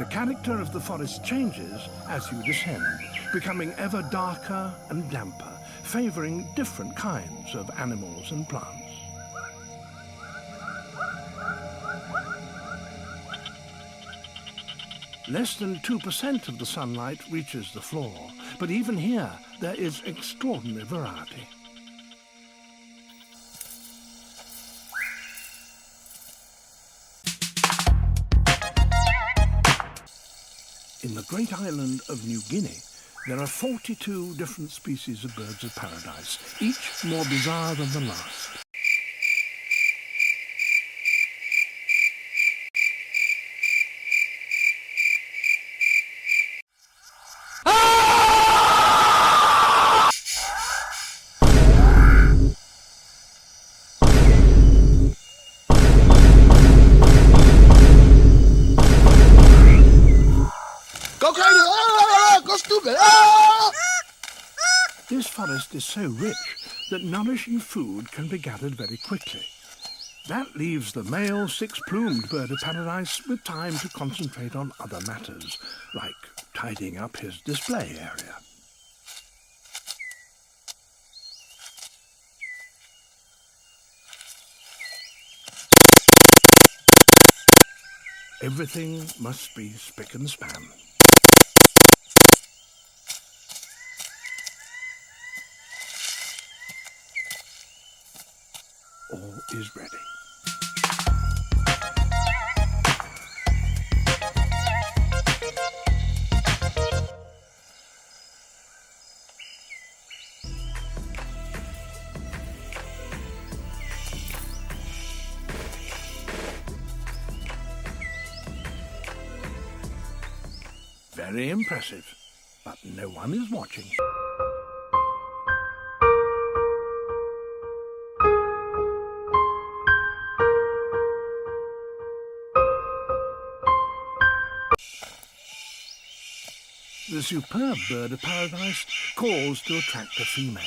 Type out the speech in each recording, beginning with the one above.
The character of the forest changes as you descend, becoming ever darker and damper, favouring different kinds of animals and plants. Less than 2% of the sunlight reaches the floor, but even here there is extraordinary variety. In the great island of New Guinea, there are 42 different species of birds of paradise, each more bizarre than the last. This forest is so rich that nourishing food can be gathered very quickly. That leaves the male six-plumed bird of paradise with time to concentrate on other matters, like tidying up his display area. Everything must be spick and span. All is ready. Very impressive, but no one is watching. The superb bird of paradise calls to attract a female.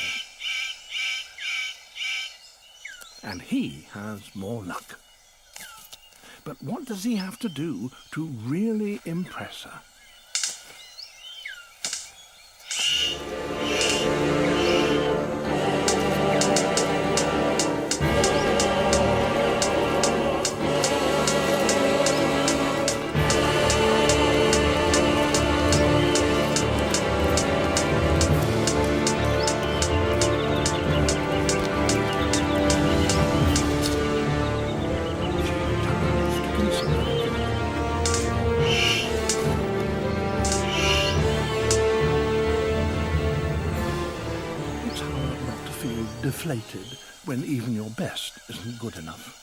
And he has more luck. But what does he have to do to really impress her? Deflated when even your best isn't good enough.